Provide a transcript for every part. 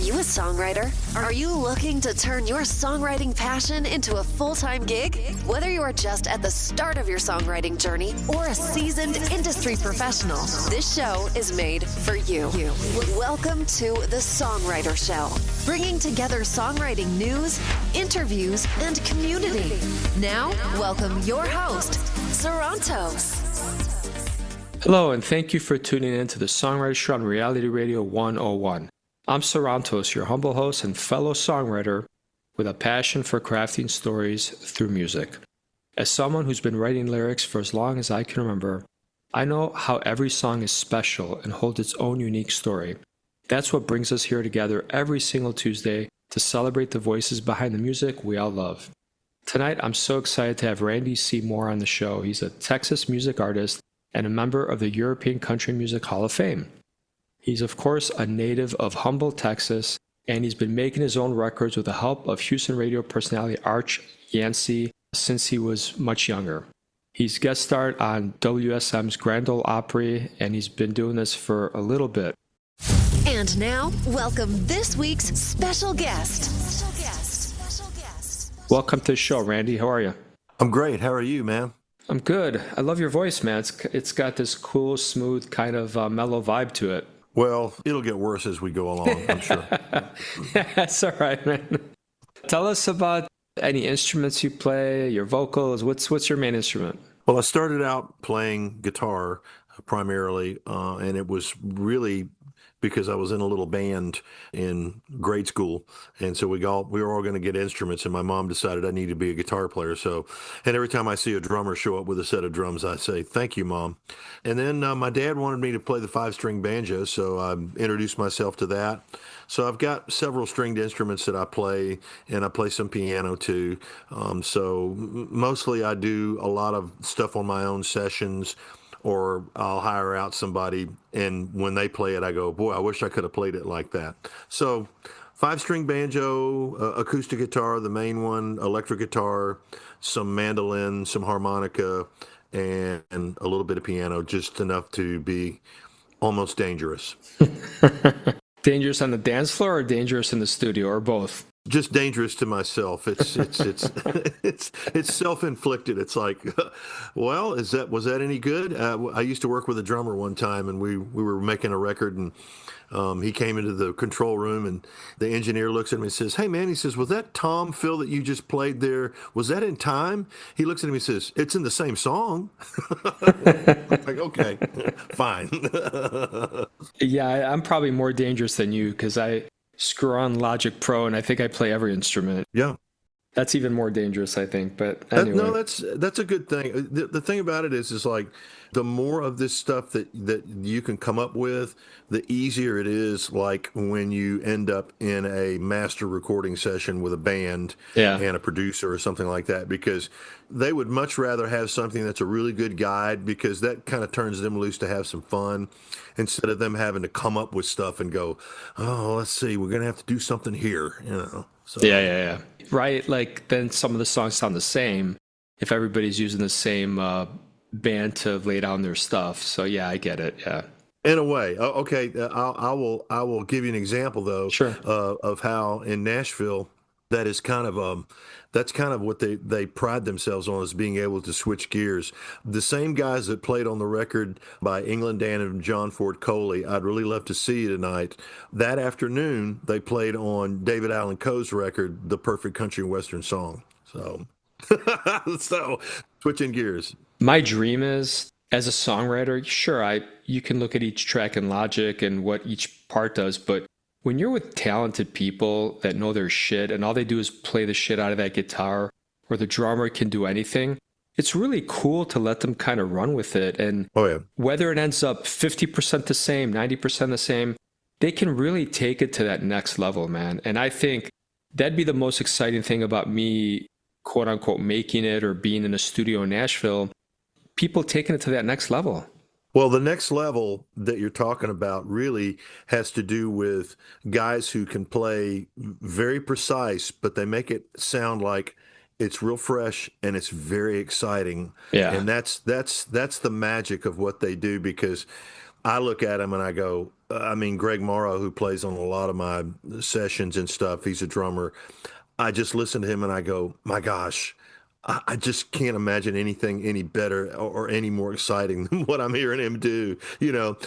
you a songwriter? Are you looking to turn your songwriting passion into a full-time gig? Whether you are just at the start of your songwriting journey or a seasoned industry professional, this show is made for you. Welcome to The Songwriter Show, bringing together songwriting news, interviews, and community. Now, welcome your host, Sarantos. Hello, and thank you for tuning in to The Songwriter Show on Reality Radio 101. I'm Sarantos, your humble host and fellow songwriter with a passion for crafting stories through music. As someone who's been writing lyrics for as long as I can remember, I know how every song is special and holds its own unique story. That's what brings us here together every single Tuesday to celebrate the voices behind the music we all love. Tonight, I'm so excited to have Randy Seymour on the show. He's a Texas music artist and a member of the European Country Music Hall of Fame. He's, of course, a native of Humble, Texas, and he's been making his own records with the help of Houston radio personality Arch Yancey since he was much younger. He's guest starred on WSM's Grand Ole Opry, and he's been doing this for a little bit. And now, welcome this week's special guest. Welcome to the show, Randy. How are you? I'm great. How are you, man? I'm good. I love your voice, man. It's got this cool, smooth, kind of mellow vibe to it. Well, it'll get worse as we go along, I'm sure. That's all right, man. Tell us about any instruments you play, your vocals. What's your main instrument? Well, I started out playing guitar primarily, and it was really because I was in a little band in grade school, and so we were all going to get instruments, and my mom decided I needed to be a guitar player. So, and every time I see a drummer show up with a set of drums, I say, "Thank you, Mom." And then my dad wanted me to play the 5-string banjo, so I introduced myself to that. So I've got several stringed instruments that I play, and I play some piano too. So mostly I do a lot of stuff on my own sessions, or I'll hire out somebody, and when they play it, I go, boy, I wish I could have played it like that. So 5-string banjo, acoustic guitar, the main one, electric guitar, some mandolin, some harmonica, and a little bit of piano, just enough to be almost dangerous. Dangerous on the dance floor or dangerous in the studio, or both? Just dangerous to myself. It's it's self-inflicted. It's like, well, was that any good? I used to work with a drummer one time, and we were making a record, and he came into the control room, and the engineer looks at me and says, "Hey man," he says, "was that Tom Phil that you just played there? Was that in time?" He looks at me and says, "It's in the same song." I'm like, okay, fine. Yeah, I'm probably more dangerous than you because I screw on Logic Pro, and I think I play every instrument. Yeah. That's even more dangerous, I think. But anyway. No, that's a good thing. The thing about it is like the more of this stuff that you can come up with, the easier it is. Like when you end up in a master recording session with a band and a producer or something like that, because they would much rather have something that's a really good guide, because that kind of turns them loose to have some fun, instead of them having to come up with stuff and go, oh, let's see, we're going to have to do something here, you know. So. Yeah. Right, like then some of the songs sound the same if everybody's using the same band to lay down their stuff. So yeah, I get it. Yeah. In a way. Okay, I will give you an example though. Sure. Of how in Nashville that is kind of that's kind of what they pride themselves on, is being able to switch gears. The same guys that played on the record by England Dan and John Ford Coley, I'd Really Love to See You Tonight, that afternoon they played on David Allan Coe's record, The Perfect Country and Western Song. So, so switching gears. My dream is, as a songwriter, sure, you can look at each track in Logic and what each part does, but when you're with talented people that know their shit and all they do is play the shit out of that guitar, or the drummer can do anything, it's really cool to let them kind of run with it. And whether it ends up 50% the same, 90% the same, they can really take it to that next level, man. And I think that'd be the most exciting thing about me, quote unquote, making it or being in a studio in Nashville, people taking it to that next level. Well, the next level that you're talking about really has to do with guys who can play very precise, but they make it sound like it's real fresh and it's very exciting. Yeah. And that's the magic of what they do, because I look at them and I go, I mean, Greg Morrow, who plays on a lot of my sessions and stuff, he's a drummer. I just listen to him and I go, my gosh, I just can't imagine anything any better or any more exciting than what I'm hearing him do,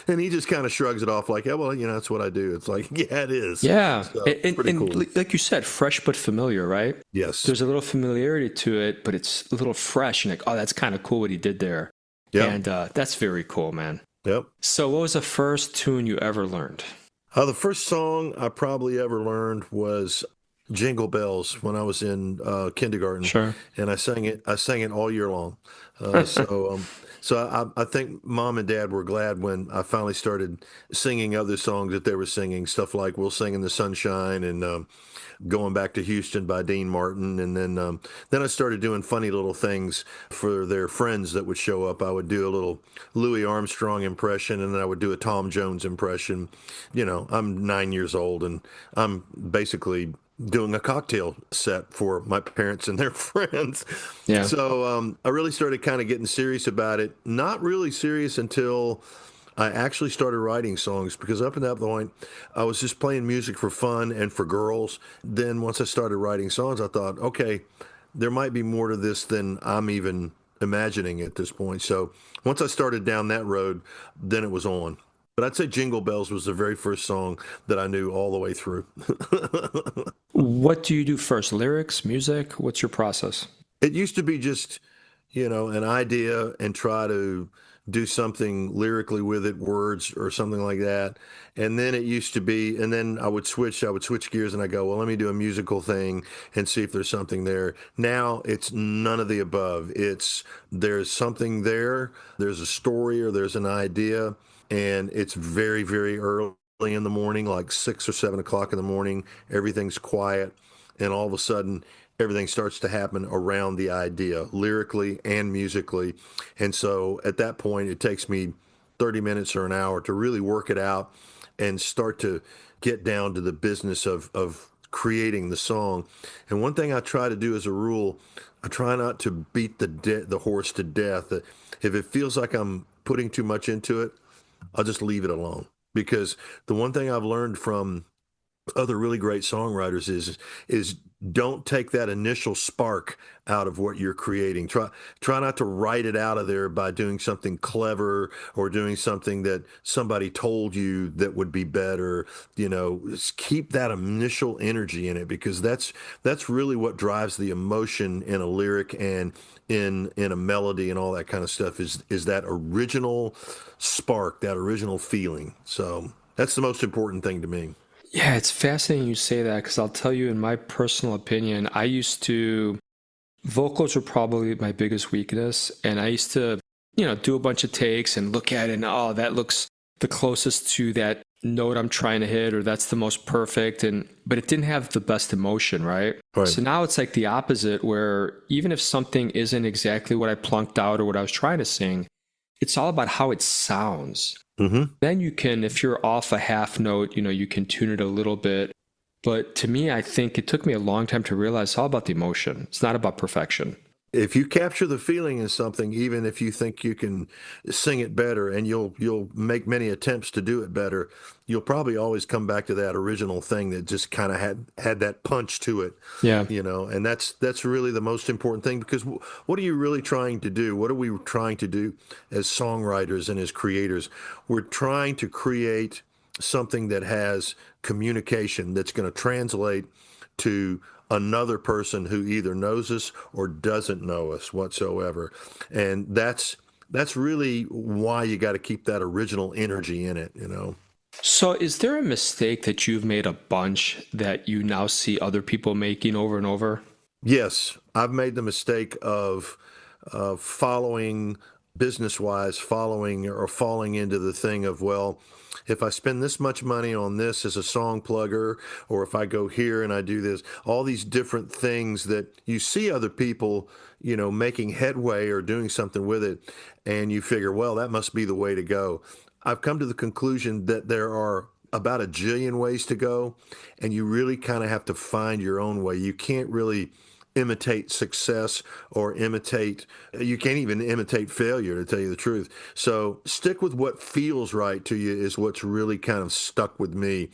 And he just kind of shrugs it off like, yeah, well, that's what I do. It's like, yeah, it is. Yeah. So And, it's pretty cool. like you said, fresh but familiar, right? Yes. There's a little familiarity to it, but it's a little fresh and like, oh, that's kind of cool what he did there. Yep. And that's very cool, man. Yep. So what was the first tune you ever learned? The first song I probably ever learned was Jingle Bells when I was in kindergarten. Sure. And I sang it. I sang it all year long. So I think Mom and Dad were glad when I finally started singing other songs that they were singing, stuff like "We'll Sing in the Sunshine" and "Going Back to Houston" by Dean Martin. And then I started doing funny little things for their friends that would show up. I would do a little Louis Armstrong impression, and then I would do a Tom Jones impression. I'm 9 years old, and I'm basically doing a cocktail set for my parents and their friends. Yeah. So I really started kind of getting serious about it. Not really serious until I actually started writing songs, because up until that point, I was just playing music for fun and for girls. Then once I started writing songs, I thought, okay, there might be more to this than I'm even imagining at this point. So once I started down that road, then it was on. But I'd say Jingle Bells was the very first song that I knew all the way through. What do you do first? Lyrics, music? What's your process? It used to be just, an idea and try to do something lyrically with it, words or something like that. And then it used to be, and then I would switch gears and I go, well, let me do a musical thing and see if there's something there. Now it's none of the above. There's something there, there's a story or there's an idea, and it's very, very early in the morning, like 6 or 7 o'clock in the morning. Everything's quiet, and all of a sudden, everything starts to happen around the idea, lyrically and musically. And so at that point, it takes me 30 minutes or an hour to really work it out and start to get down to the business of creating the song. And one thing I try to do as a rule, I try not to beat the horse to death. If it feels like I'm putting too much into it, I'll just leave it alone. Because the one thing I've learned from other really great songwriters is don't take that initial spark out of what you're creating. Try not to write it out of there by doing something clever or doing something that somebody told you that would be better. Just keep that initial energy in it, because that's really what drives the emotion in a lyric and in a melody and all that kind of stuff is that original spark, that original feeling. So that's the most important thing to me. Yeah, it's fascinating you say that, because I'll tell you, in my personal opinion, vocals were probably my biggest weakness. And I used to, do a bunch of takes and look at it and, oh, that looks the closest to that note I'm trying to hit, or that's the most perfect. But it didn't have the best emotion, right? Right. So now it's like the opposite, where even if something isn't exactly what I plunked out or what I was trying to sing, it's all about how it sounds. Mm-hmm. Then you can, if you're off a half note, you can tune it a little bit. But to me, I think it took me a long time to realize it's all about the emotion. It's not about perfection. If you capture the feeling in something, even if you think you can sing it better, and you'll make many attempts to do it better, you'll probably always come back to that original thing that just kind of had that punch to it. Yeah. And that's really the most important thing, because what are you really trying to do? What are we trying to do as songwriters and as creators? We're trying to create something that has communication, that's going to translate to another person who either knows us or doesn't know us whatsoever. And that's really why you got to keep that original energy in it. So is there a mistake that you've made a bunch that you now see other people making over and over? Yes, I've made the mistake of following business-wise, following or falling into the thing of, well, if I spend this much money on this as a song plugger, or if I go here and I do this, all these different things that you see other people, making headway or doing something with it, and you figure, well, that must be the way to go. I've come to the conclusion that there are about a jillion ways to go, and you really kind of have to find your own way. You can't really imitate success or you can't even imitate failure, to tell you the truth. So stick with what feels right to you is what's really kind of stuck with me.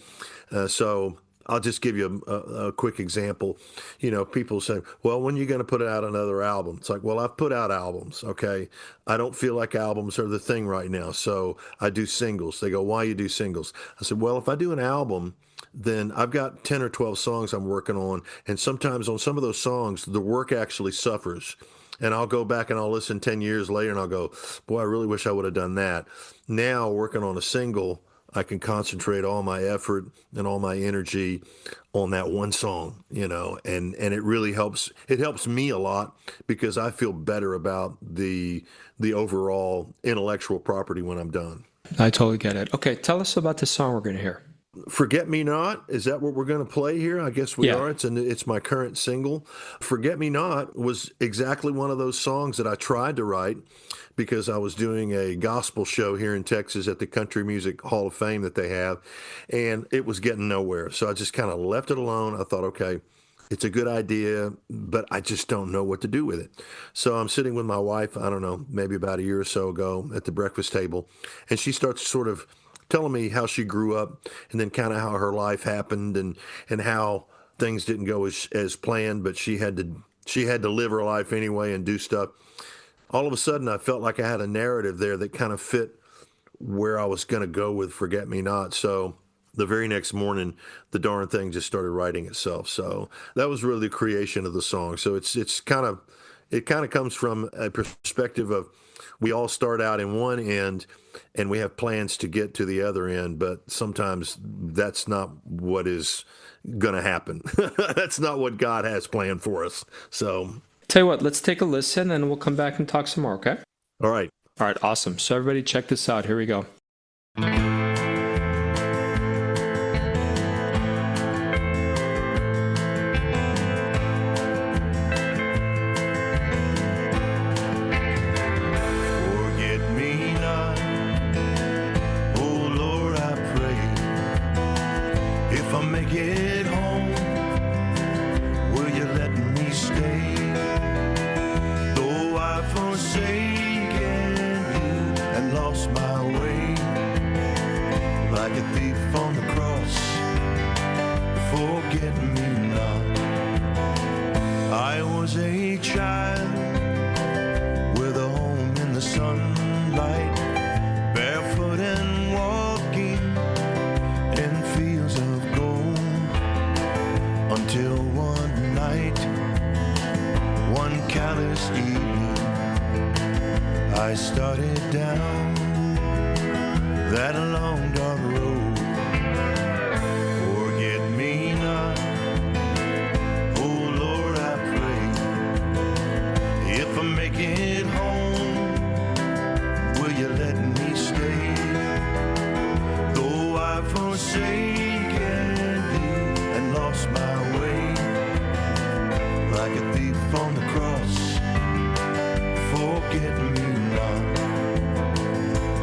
So I'll just give you a quick example. People say, well, when are you going to put out another album? It's like, well, I've put out albums, okay? I don't feel like albums are the thing right now, so I do singles. They go, why you do singles? I said, well, if I do an album, then I've got 10 or 12 songs I'm working on, and sometimes on some of those songs, the work actually suffers. And I'll go back and I'll listen 10 years later and I'll go, boy, I really wish I would have done that. Now, working on a single, I can concentrate all my effort and all my energy on that one song, and it really helps. It helps me a lot because I feel better about the overall intellectual property when I'm done. I totally get it. Okay, tell us about the song we're going to hear. Forget Me Not, is that what we're going to play here? I guess we are. It's my current single. Forget Me Not was exactly one of those songs that I tried to write because I was doing a gospel show here in Texas at the Country Music Hall of Fame that they have, and it was getting nowhere. So I just kind of left it alone. I thought, okay, it's a good idea, but I just don't know what to do with it. So I'm sitting with my wife, I don't know, maybe about a year or so ago at the breakfast table, and she starts sort of telling me how she grew up and then kind of how her life happened and how things didn't go as planned, but she had to live her life anyway and do stuff. All of a sudden, I felt like I had a narrative there that kind of fit where I was going to go with Forget Me Not. So the very next morning, the darn thing just started writing itself. So that was really the creation of the song. So it kind of comes from a perspective of we all start out in one end and we have plans to get to the other end, but sometimes that's not what is going to happen. That's not what God has planned for us. So tell you what, let's take a listen and we'll come back and talk some more, okay? All right. All right, awesome. So everybody check this out. Here we go. I started down that long dark road. Forget me not, oh Lord, I pray. If I make it home, will you let me stay? Though I've forsaken you and lost my way, like a thief on the cross, forget me not.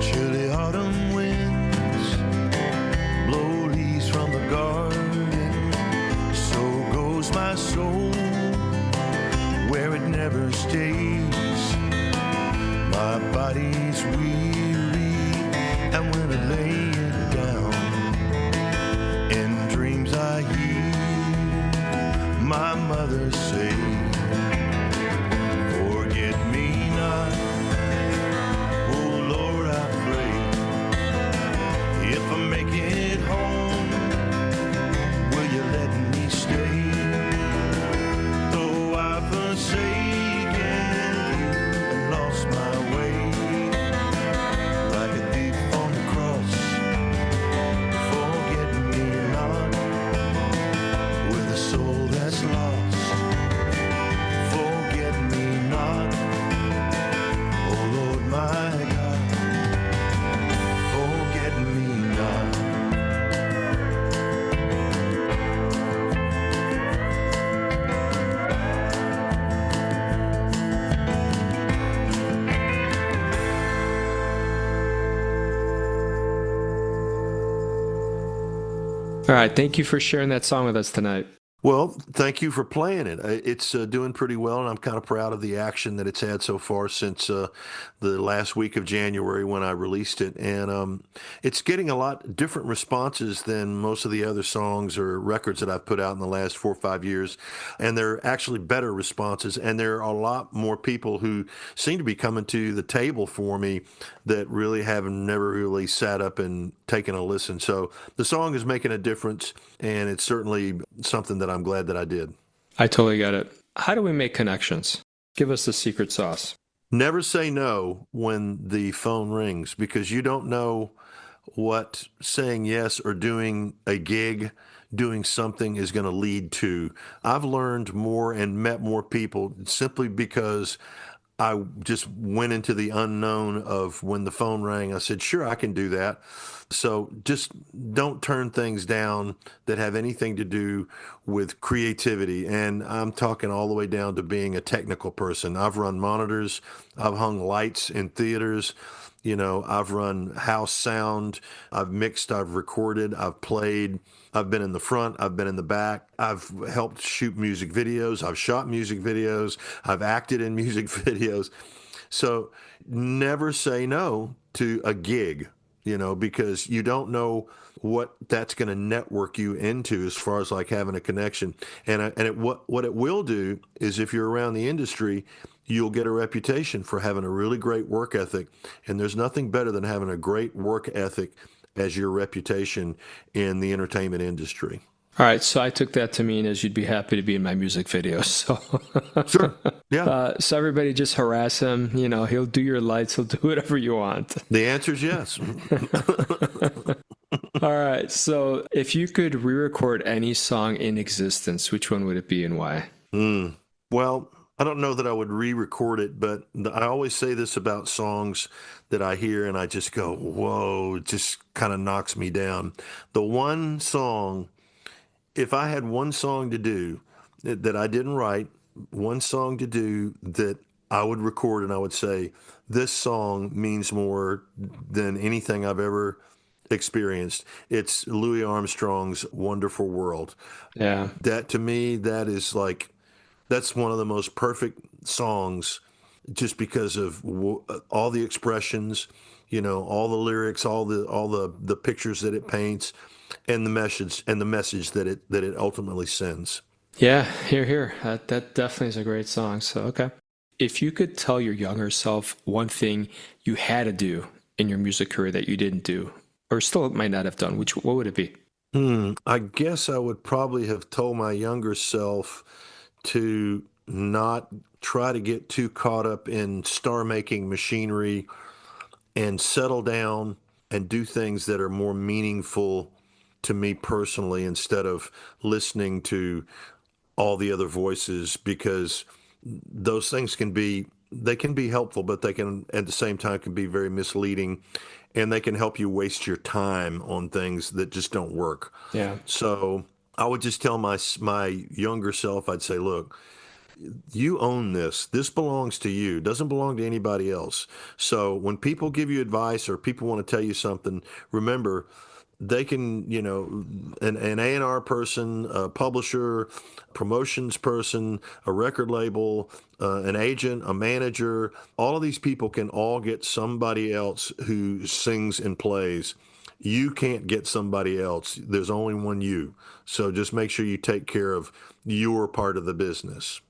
Chilly autumn winds blow leaves from the garden. So goes my soul where it never stays. My body's weary, and when I lay it down, in dreams I hear my mother say, forget me not, oh Lord, I pray. If I make it home, will you let me stay? Though I've forsaken you and lost my way, like a thief on the cross, forget me not, with a soul that's lost, forget me not, oh Lord my God, forget me not. All right, thank you for sharing that song with us tonight. Well, thank you for playing it. It's doing pretty well, and I'm kind of proud of the action that it's had so far since the last week of January when I released it. And it's getting a lot different responses than most of the other songs or records that I've put out in the last 4 or 5 years. And they're actually better responses. And there are a lot more people who seem to be coming to the table for me that really have never really sat up and taken a listen. So the song is making a difference, and it's certainly something that I'm glad that I did. I totally get it. How do we make connections? Give us the secret sauce. Never say no when the phone rings, because you don't know what saying yes or doing a gig, doing something is going to lead to. I've learned more and met more people simply because I just went into the unknown of when the phone rang. I said, sure, I can do that. So just don't turn things down that have anything to do with creativity. And I'm talking all the way down to being a technical person. I've run monitors, I've hung lights in theaters. I've run house sound, I've mixed, I've recorded, I've played, I've been in the front, I've been in the back, I've helped shoot music videos, I've shot music videos, I've acted in music videos. So never say no to a gig, because you don't know what that's going to network you into as far as like having a connection. What it will do is, if you're around the industry, you'll get a reputation for having a really great work ethic. And there's nothing better than having a great work ethic as your reputation in the entertainment industry. All right, so I took that to mean as you'd be happy to be in my music video. So, Sure. Yeah. So everybody just harass him. He'll do your lights. He'll do whatever you want. The answer is yes. All right. So if you could re-record any song in existence, which one would it be and why? Well, I don't know that I would re-record it, but I always say this about songs that I hear and I just go, whoa, it just kind of knocks me down. The one song, if I had one song to do that I didn't write, one song to do that I would record, and I would say, this song means more than anything I've ever experienced. It's Louis Armstrong's Wonderful World. Yeah. That, to me, that's one of the most perfect songs, just because of all the expressions, all the lyrics, all the pictures that it paints, and the message that it ultimately sends. Yeah, here. That definitely is a great song. So, okay. If you could tell your younger self one thing you had to do in your music career that you didn't do, or still might not have done, what would it be? I guess I would probably have told my younger self to not try to get too caught up in star-making machinery and settle down and do things that are more meaningful to me personally, instead of listening to all the other voices, because those things can be helpful, but they can at the same time can be very misleading, and they can help you waste your time on things that just don't work. Yeah. So I would just tell my younger self, I'd say, look, you own this. This belongs to you. It doesn't belong to anybody else. So when people give you advice or people want to tell you something, remember, they can, an A&R person, a publisher, promotions person, a record label, an agent, a manager, all of these people can all get somebody else who sings and plays. You can't get somebody else. There's only one you. So just make sure you take care of your part of the business.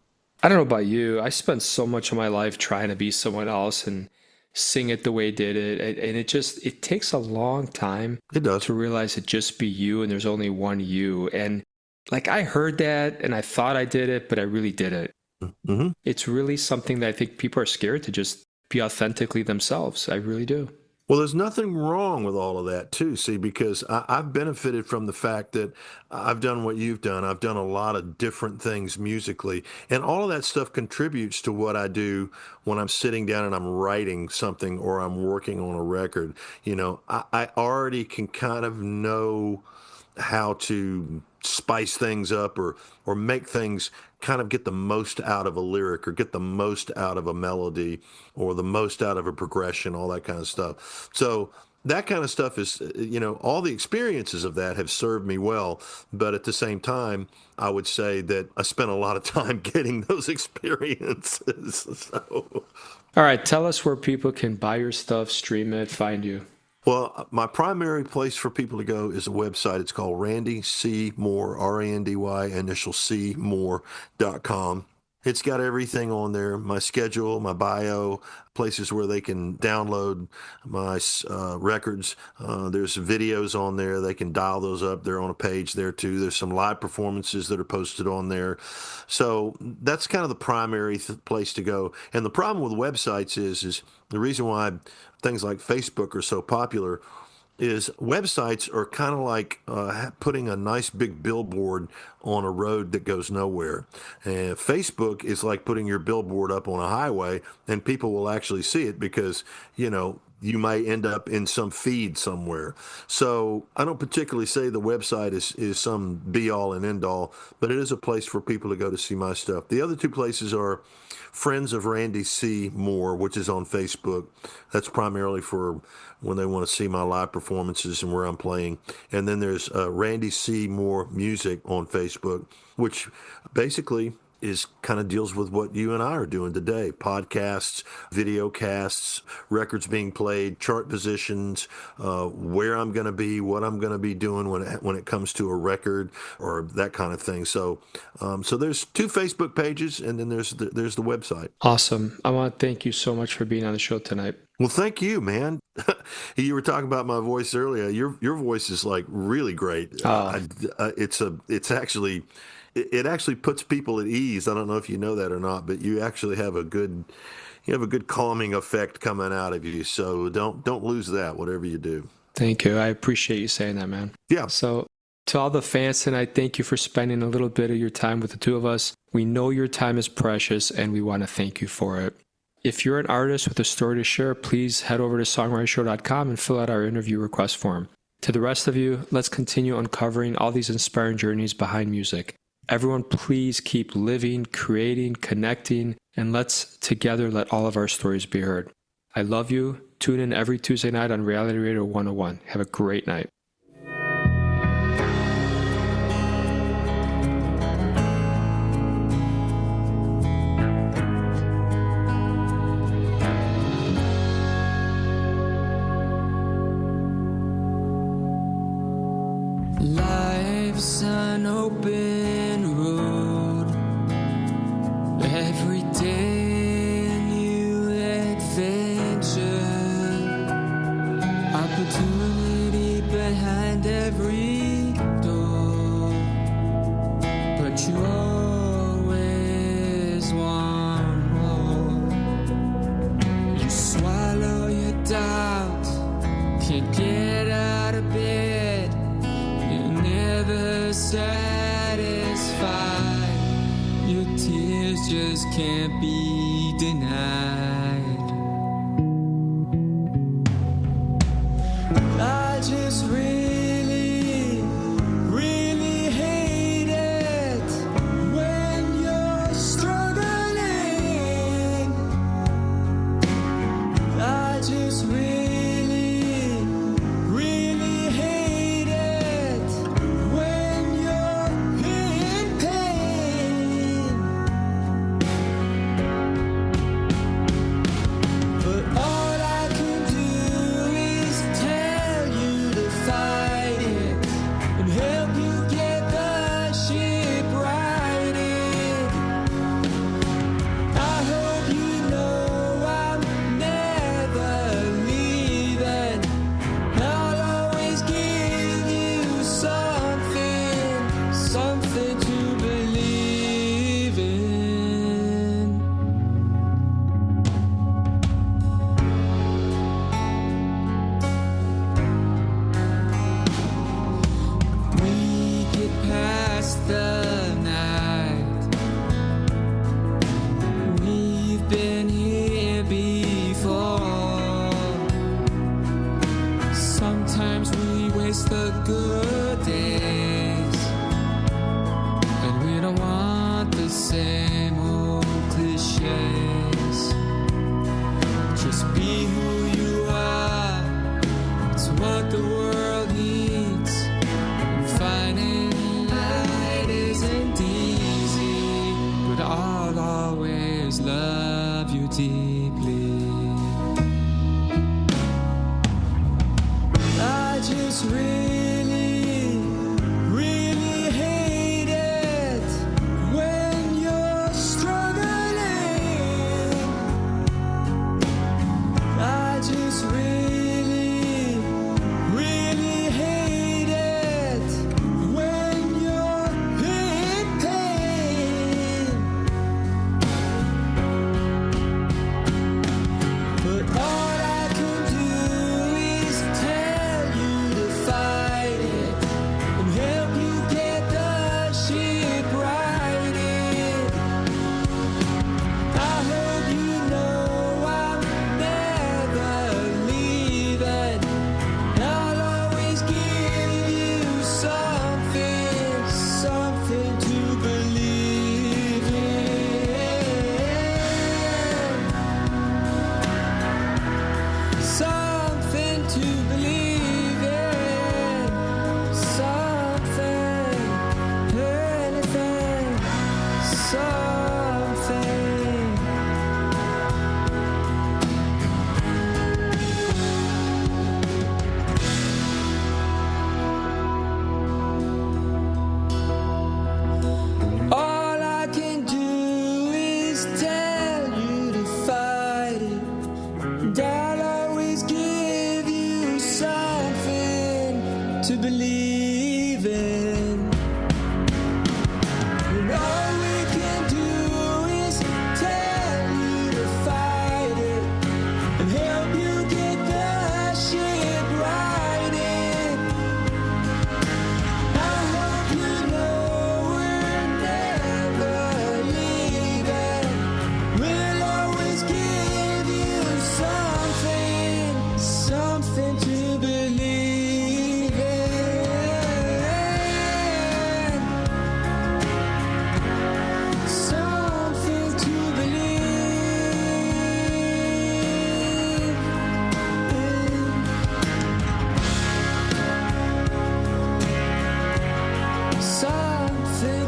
I don't know about you. I spent so much of my life trying to be someone else and sing it the way it did it. And it takes a long time It does. to realize it just be you and there's only one you. And like I heard that and I thought I did it, but I really did it. Mm-hmm. It's really something that I think people are scared to just be authentically themselves. I really do. Well, there's nothing wrong with all of that, too, see, because I've benefited from the fact that I've done what you've done. I've done a lot of different things musically, and all of that stuff contributes to what I do when I'm sitting down and I'm writing something or I'm working on a record. I already can kind of know how to spice things up or make things kind of get the most out of a lyric or get the most out of a melody or the most out of a progression, all that kind of stuff. So that kind of stuff is, all the experiences of that have served me well. But at the same time, I would say that I spent a lot of time getting those experiences. So. All right, tell us where people can buy your stuff, stream it, find you. Well, my primary place for people to go is a website. It's called Randy C. Moore, R-A-N-D-Y, initial C, Moore.com. It's got everything on there, my schedule, my bio, places where they can download my records. There's videos on there. They can dial those up. They're on a page there, too. There's some live performances that are posted on there. So that's kind of the primary place to go. And the problem with websites is the reason why things like Facebook are so popular is websites are kind of like putting a nice big billboard on a road that goes nowhere. And Facebook is like putting your billboard up on a highway, and people will actually see it because, you may end up in some feed somewhere. So I don't particularly say the website is some be-all and end-all, but it is a place for people to go to see my stuff. The other two places are Friends of Randy C. Moore, which is on Facebook. That's primarily for when they want to see my live performances and where I'm playing. And then there's Randy C. Moore Music on Facebook, which basically is kind of deals with what you and I are doing today. Podcasts, video casts, records being played, chart positions, where I'm going to be, what I'm going to be doing when it comes to a record or that kind of thing. So so there's two Facebook pages, and then there's the website. Awesome. I want to thank you so much for being on the show tonight. Well, thank you, man. You were talking about my voice earlier. Your voice is like really great. It actually puts people at ease. I don't know if you know that or not, but you actually have a good calming effect coming out of you. So don't lose that, whatever you do. Thank you. I appreciate you saying that, man. Yeah. So to all the fans tonight, thank you for spending a little bit of your time with the two of us. We know your time is precious, and we want to thank you for it. If you're an artist with a story to share, please head over to songwritershow.com and fill out our interview request form. To the rest of you, let's continue uncovering all these inspiring journeys behind music. Everyone, please keep living, creating, connecting, and let's together let all of our stories be heard. I love you. Tune in every Tuesday night on Reality Radio 101. Have a great night. Life's an open road, every day a new adventure, opportunity behind every door, but you always want more. You swallow your doubt, can't get out of bed, never satisfied. Your tears just can't be denied. I just really, really hate it when you're struggling. I just really, really hate it when you're in pain.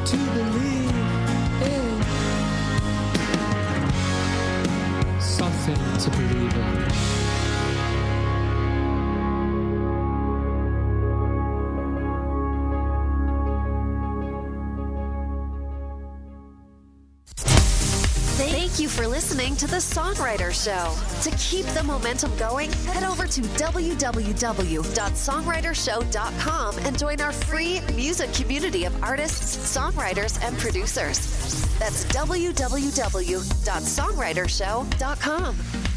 to believe in Something to believe in. Thank you for listening to The Songwriter Show. To keep the momentum going, head over to www.songwritershow.com and join our free music community of artists, songwriters, and producers. That's www.songwritershow.com.